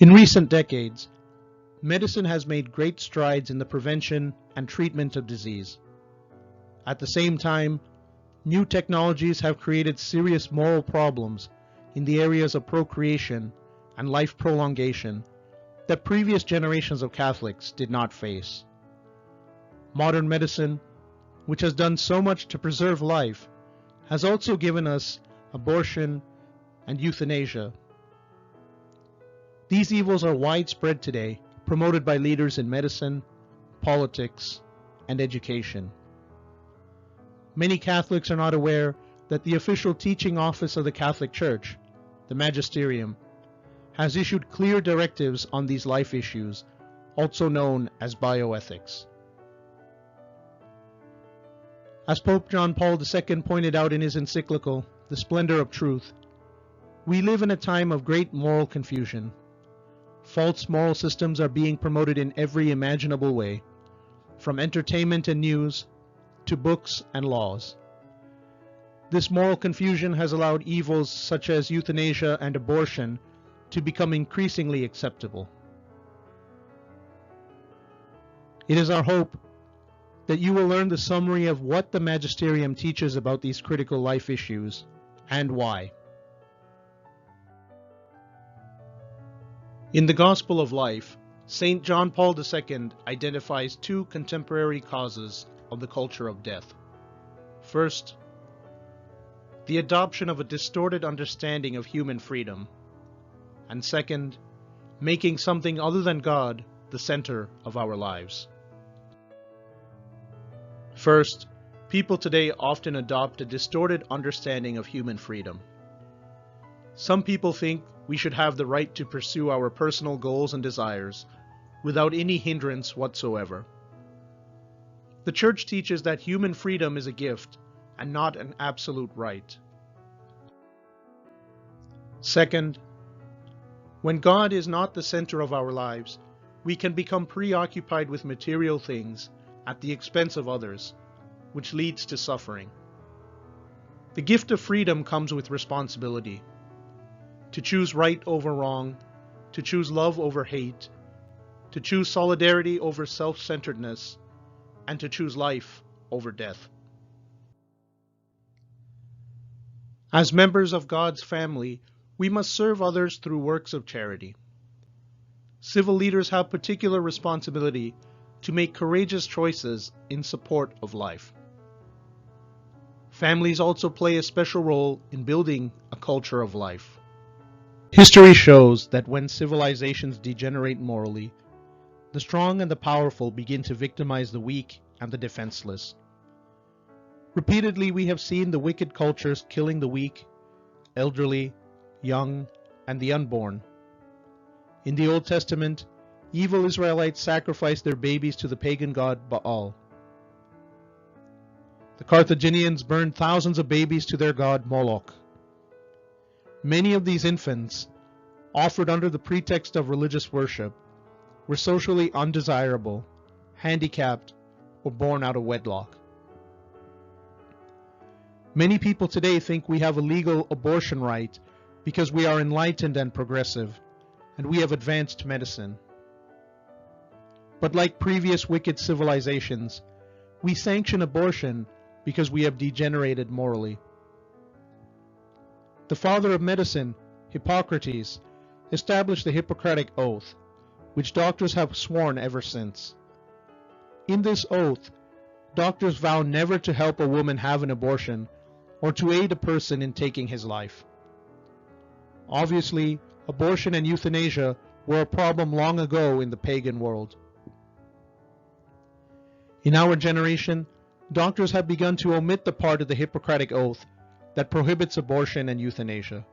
In recent decades, medicine has made great strides in the prevention and treatment of disease. At the same time, new technologies have created serious moral problems in the areas of procreation and life prolongation that previous generations of Catholics did not face. Modern medicine, which has done so much to preserve life, has also given us abortion and euthanasia. These evils are widespread today, promoted by leaders in medicine, politics, and education. Many Catholics are not aware that the official teaching office of the Catholic Church, the Magisterium, has issued clear directives on these life issues, also known as bioethics. As Pope John Paul II pointed out in his encyclical, The Splendor of Truth, we live in a time of great moral confusion. False moral systems are being promoted in every imaginable way, from entertainment and news to books and laws. This moral confusion has allowed evils such as euthanasia and abortion to become increasingly acceptable. It is our hope that you will learn the summary of what the Magisterium teaches about these critical life issues and why. In the Gospel of Life, St. John Paul II identifies two contemporary causes of the culture of death. First, the adoption of a distorted understanding of human freedom, and second, making something other than God the center of our lives. First, people today often adopt a distorted understanding of human freedom. Some people think we should have the right to pursue our personal goals and desires without any hindrance whatsoever. The Church teaches that human freedom is a gift and not an absolute right. Second, when God is not the center of our lives, we can become preoccupied with material things at the expense of others, which leads to suffering. The gift of freedom comes with responsibility. To choose right over wrong, to choose love over hate, to choose solidarity over self-centeredness, and to choose life over death. As members of God's family, we must serve others through works of charity. Civil leaders have particular responsibility to make courageous choices in support of life. Families also play a special role in building a culture of life. History shows that when civilizations degenerate morally, the strong and the powerful begin to victimize the weak and the defenseless. Repeatedly, we have seen the wicked cultures killing the weak, elderly, young, and the unborn. In the Old Testament, evil Israelites sacrificed their babies to the pagan god Baal. The Carthaginians burned thousands of babies to their god Moloch. Many of these infants, offered under the pretext of religious worship, were socially undesirable, handicapped, or born out of wedlock. Many people today think we have a legal abortion right because we are enlightened and progressive, and we have advanced medicine. But like previous wicked civilizations, we sanction abortion because we have degenerated morally. The father of medicine, Hippocrates, established the Hippocratic Oath, which doctors have sworn ever since. In this oath, doctors vow never to help a woman have an abortion or to aid a person in taking his life. Obviously, abortion and euthanasia were a problem long ago in the pagan world. In our generation, doctors have begun to omit the part of the Hippocratic Oath that prohibits abortion and euthanasia.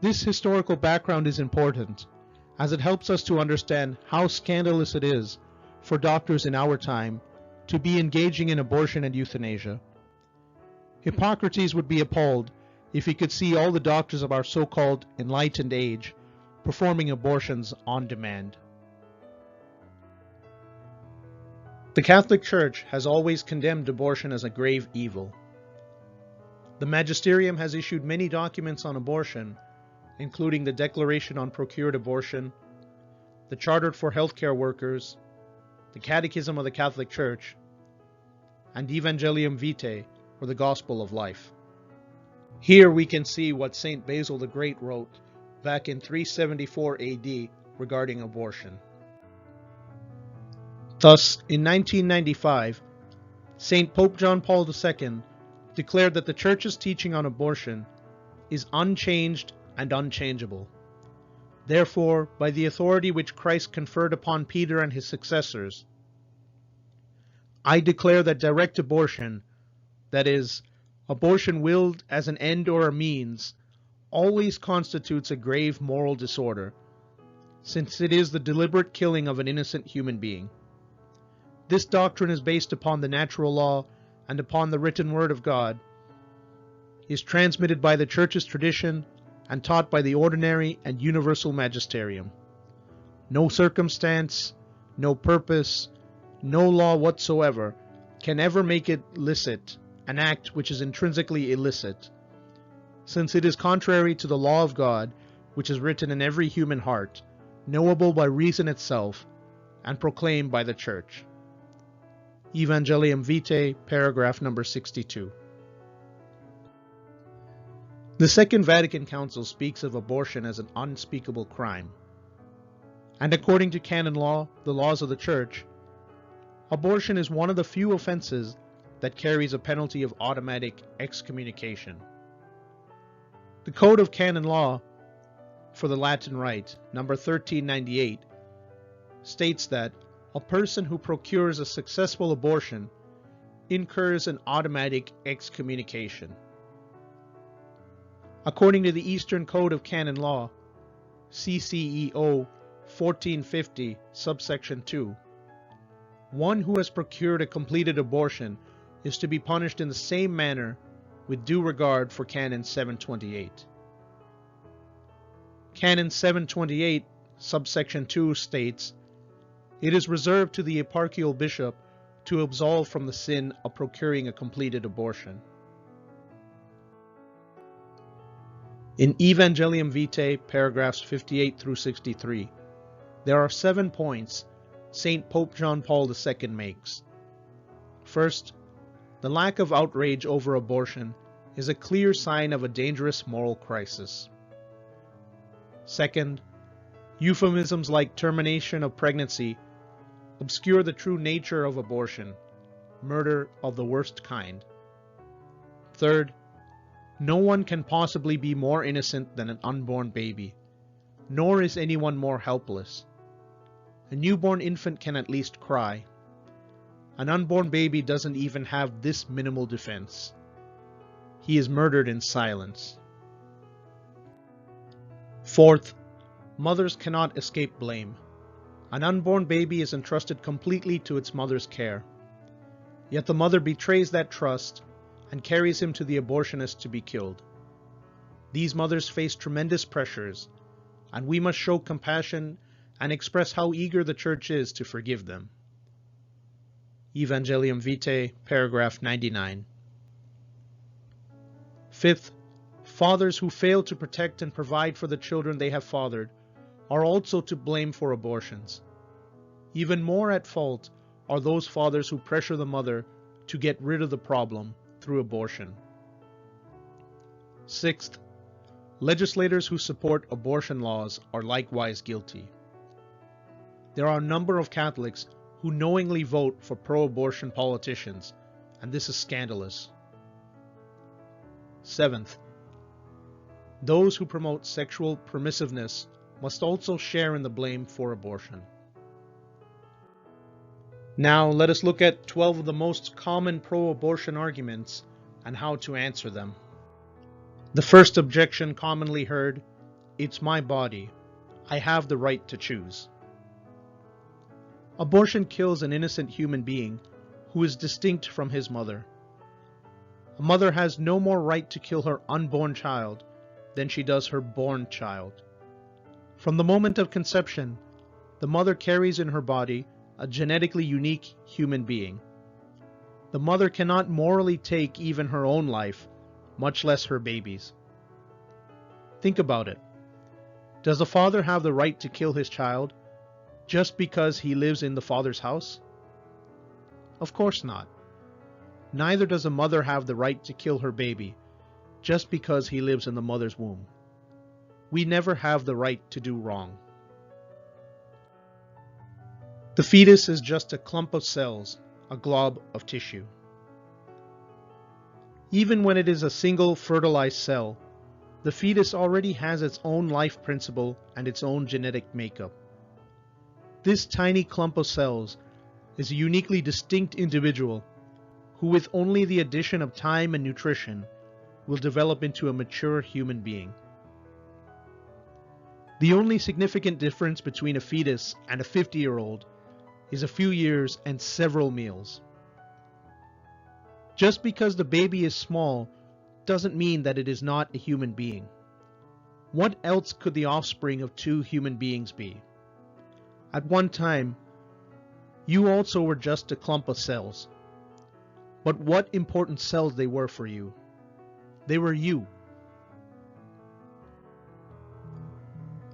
This historical background is important, as it helps us to understand how scandalous it is for doctors in our time to be engaging in abortion and euthanasia. Hippocrates would be appalled if he could see all the doctors of our so-called enlightened age performing abortions on demand. The Catholic Church has always condemned abortion as a grave evil. The Magisterium has issued many documents on abortion, including the Declaration on Procured Abortion, the Charter for Healthcare Workers, the Catechism of the Catholic Church, and Evangelium Vitae, or the Gospel of Life. Here we can see what St. Basil the Great wrote back in 374 AD regarding abortion. Thus, in 1995, St. Pope John Paul II declared that the Church's teaching on abortion is unchanged and unchangeable. Therefore, by the authority which Christ conferred upon Peter and his successors, I declare that direct abortion, that is, abortion willed as an end or a means, always constitutes a grave moral disorder, since it is the deliberate killing of an innocent human being. This doctrine is based upon the natural law and upon the written word of God, is transmitted by the Church's tradition, and taught by the ordinary and universal magisterium. No circumstance, no purpose, no law whatsoever can ever make it licit, an act which is intrinsically illicit, since it is contrary to the law of God, which is written in every human heart, knowable by reason itself, and proclaimed by the Church. Evangelium Vitae, paragraph number 62. The Second Vatican Council speaks of abortion as an unspeakable crime. And according to canon law, the laws of the Church, abortion is one of the few offenses that carries a penalty of automatic excommunication. The Code of Canon Law for the Latin Rite, number 1398, states that a person who procures a successful abortion incurs an automatic excommunication. According to the Eastern Code of Canon Law, CCEO 1450, subsection 2, one who has procured a completed abortion is to be punished in the same manner with due regard for Canon 728. Canon 728, subsection 2 states, it is reserved to the eparchial bishop to absolve from the sin of procuring a completed abortion. In Evangelium Vitae, paragraphs 58 through 63, there are 7 points St. Pope John Paul II makes. First, the lack of outrage over abortion is a clear sign of a dangerous moral crisis. Second, euphemisms like termination of pregnancy obscure the true nature of abortion, murder of the worst kind. Third, no one can possibly be more innocent than an unborn baby, nor is anyone more helpless. A newborn infant can at least cry. An unborn baby doesn't even have this minimal defense. He is murdered in silence. Fourth, mothers cannot escape blame. An unborn baby is entrusted completely to its mother's care. Yet the mother betrays that trust and carries him to the abortionist to be killed. These mothers face tremendous pressures, and we must show compassion and express how eager the Church is to forgive them. Evangelium Vitae, paragraph 99. Fifth, fathers who fail to protect and provide for the children they have fathered are also to blame for abortions. Even more at fault are those fathers who pressure the mother to get rid of the problem through abortion. Sixth, legislators who support abortion laws are likewise guilty. There are a number of Catholics who knowingly vote for pro-abortion politicians, and this is scandalous. Seventh, those who promote sexual permissiveness must also share in the blame for abortion. Now let us look at 12 of the most common pro-abortion arguments and how to answer them. The first objection commonly heard, it's my body. I have the right to choose. Abortion kills an innocent human being who is distinct from his mother. A mother has no more right to kill her unborn child than she does her born child. From the moment of conception, the mother carries in her body a genetically unique human being. The mother cannot morally take even her own life, much less her baby's. Think about it. Does a father have the right to kill his child just because he lives in the father's house? Of course not. Neither does a mother have the right to kill her baby just because he lives in the mother's womb. We never have the right to do wrong. The fetus is just a clump of cells, a glob of tissue. Even when it is a single fertilized cell, the fetus already has its own life principle and its own genetic makeup. This tiny clump of cells is a uniquely distinct individual who, with only the addition of time and nutrition, will develop into a mature human being. The only significant difference between a fetus and a 50-year-old is a few years and several meals. Just because the baby is small doesn't mean that it is not a human being. What else could the offspring of two human beings be? At one time, you also were just a clump of cells. But what important cells they were for you. They were you.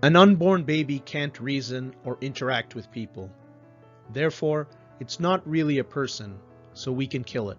An unborn baby can't reason or interact with people. Therefore, it's not really a person, so we can kill it.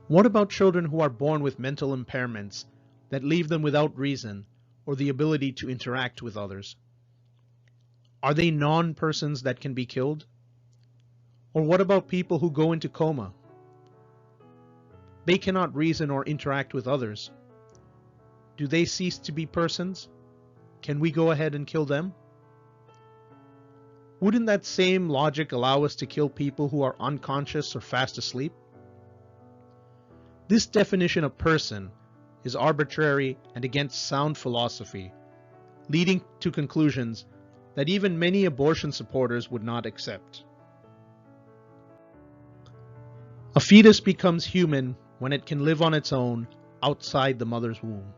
What about children who are born with mental impairments that leave them without reason or the ability to interact with others? Are they non-persons that can be killed? Or what about people who go into coma? They cannot reason or interact with others. Do they cease to be persons? Can we go ahead and kill them? Wouldn't that same logic allow us to kill people who are unconscious or fast asleep? This definition of person is arbitrary and against sound philosophy, leading to conclusions that even many abortion supporters would not accept. A fetus becomes human when it can live on its own outside the mother's womb.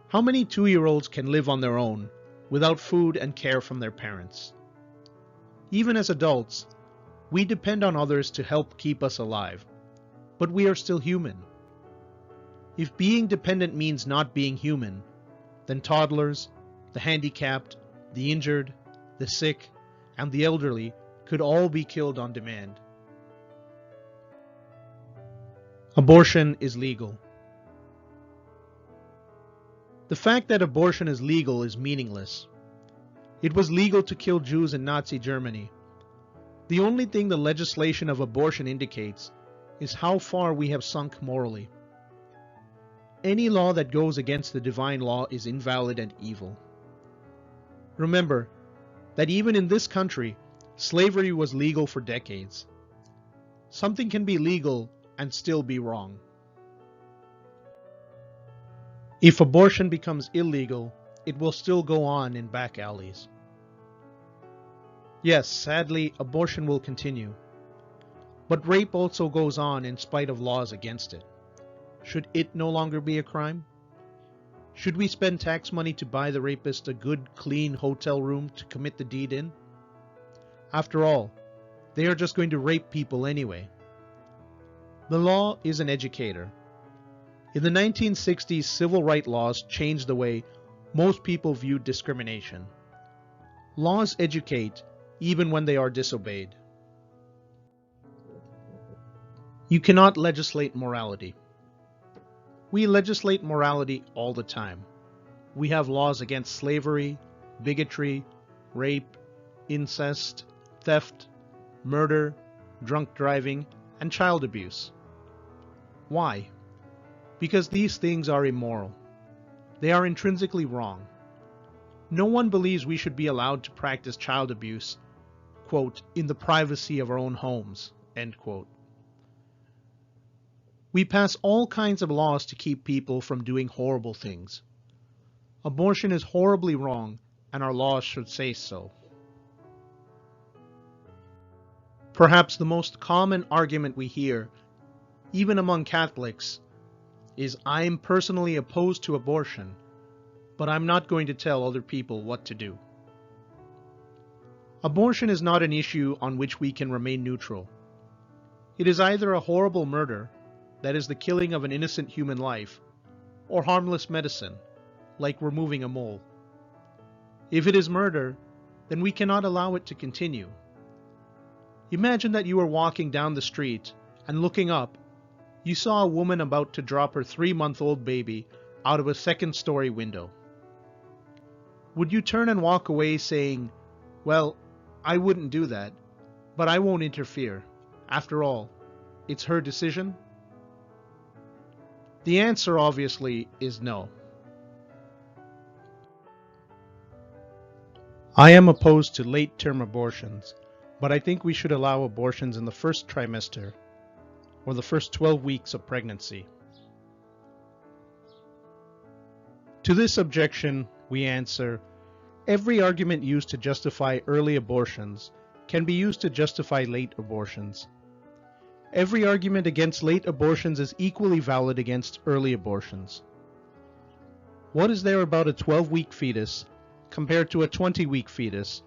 How many 2-year-olds can live on their own without food and care from their parents? Even as adults, we depend on others to help keep us alive, but we are still human. If being dependent means not being human, then toddlers, the handicapped, the injured, the sick, and the elderly could all be killed on demand. Abortion is legal. The fact that abortion is legal is meaningless. It was legal to kill Jews in Nazi Germany. The only thing the legislation of abortion indicates is how far we have sunk morally. Any law that goes against the divine law is invalid and evil. Remember that even in this country, slavery was legal for decades. Something can be legal and still be wrong. If abortion becomes illegal, it will still go on in back alleys. Yes, sadly, abortion will continue. But rape also goes on in spite of laws against it. Should it no longer be a crime? Should we spend tax money to buy the rapist a good, clean hotel room to commit the deed in? After all, they are just going to rape people anyway. The law is an educator. In the 1960s, civil rights laws changed the way most people viewed discrimination. Laws educate even when they are disobeyed. You cannot legislate morality. We legislate morality all the time. We have laws against slavery, bigotry, rape, incest, theft, murder, drunk driving, and child abuse. Why? Because these things are immoral. They are intrinsically wrong. No one believes we should be allowed to practice child abuse, quote, in the privacy of our own homes, end quote. We pass all kinds of laws to keep people from doing horrible things. Abortion is horribly wrong, and our laws should say so. Perhaps the most common argument we hear, even among Catholics, is I'm personally opposed to abortion, but I'm not going to tell other people what to do. Abortion is not an issue on which we can remain neutral. It is either a horrible murder, that is the killing of an innocent human life, or harmless medicine, like removing a mole. If it is murder, then we cannot allow it to continue. Imagine that you are walking down the street and looking up, you saw a woman about to drop her 3-month-old baby out of a second-story window. Would you turn and walk away saying, "Well, I wouldn't do that, but I won't interfere. After all, it's her decision"? The answer obviously is no. I am opposed to late-term abortions, but I think we should allow abortions in the first trimester or the first 12 weeks of pregnancy. To this objection, we answer, every argument used to justify early abortions can be used to justify late abortions. Every argument against late abortions is equally valid against early abortions. What is there about a 12-week fetus compared to a 20-week fetus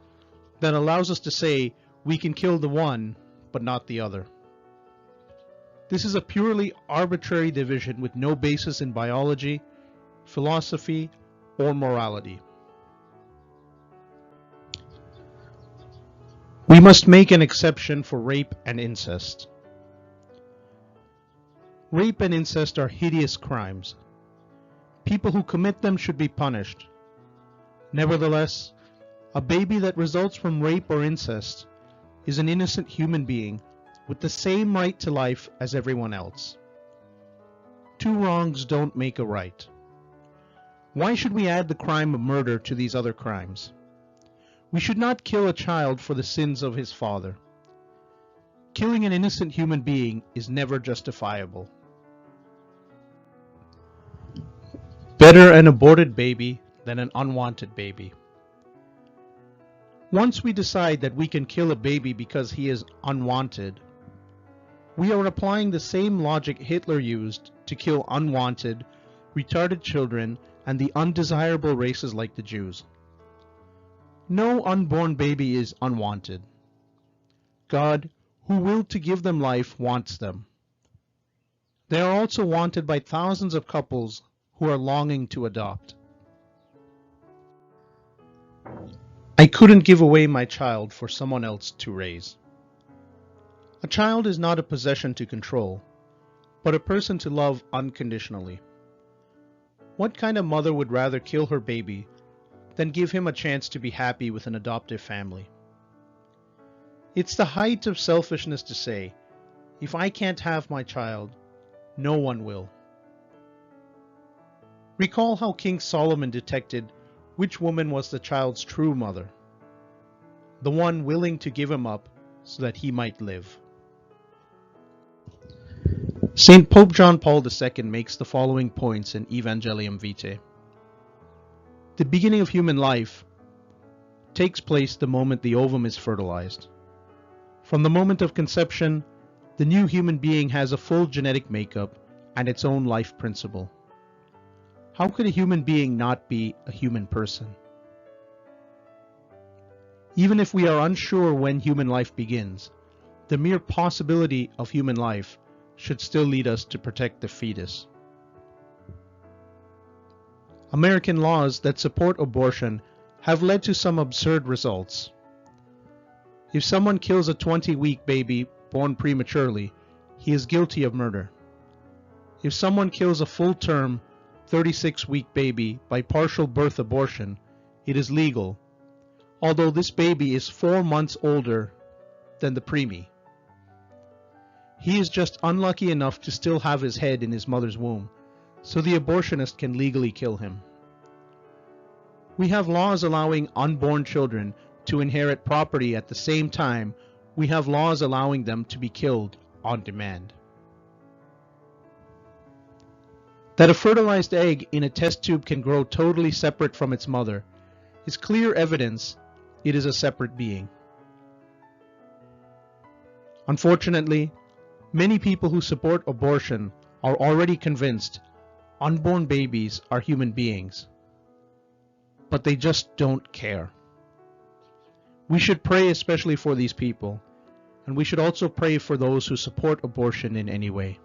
that allows us to say we can kill the one but not the other? This is a purely arbitrary division with no basis in biology, philosophy, or morality. We must make an exception for rape and incest. Rape and incest are hideous crimes. People who commit them should be punished. Nevertheless, a baby that results from rape or incest is an innocent human being with the same right to life as everyone else. Two wrongs don't make a right. Why should we add the crime of murder to these other crimes? We should not kill a child for the sins of his father. Killing an innocent human being is never justifiable. Better an aborted baby than an unwanted baby. Once we decide that we can kill a baby because he is unwanted, we are applying the same logic Hitler used to kill unwanted, retarded children and the undesirable races like the Jews. No unborn baby is unwanted. God, who willed to give them life, wants them. They are also wanted by thousands of couples who are longing to adopt. I couldn't give away my child for someone else to raise. A child is not a possession to control, but a person to love unconditionally. What kind of mother would rather kill her baby than give him a chance to be happy with an adoptive family? It's the height of selfishness to say, if I can't have my child, no one will. Recall how King Solomon detected which woman was the child's true mother, the one willing to give him up so that he might live. St. Pope John Paul II makes the following points in Evangelium Vitae. The beginning of human life takes place the moment the ovum is fertilized. From the moment of conception, the new human being has a full genetic makeup and its own life principle. How could a human being not be a human person? Even if we are unsure when human life begins, the mere possibility of human life should still lead us to protect the fetus. American laws that support abortion have led to some absurd results. If someone kills a 20-week baby born prematurely, he is guilty of murder. If someone kills a full-term, 36-week baby by partial birth abortion, it is legal, although this baby is 4 months older than the preemie. He is just unlucky enough to still have his head in his mother's womb, so the abortionist can legally kill him. We have laws allowing unborn children to inherit property at the same time we have laws allowing them to be killed on demand. That a fertilized egg in a test tube can grow totally separate from its mother is clear evidence it is a separate being. Unfortunately, many people who support abortion are already convinced unborn babies are human beings, but they just don't care. We should pray especially for these people, and we should also pray for those who support abortion in any way.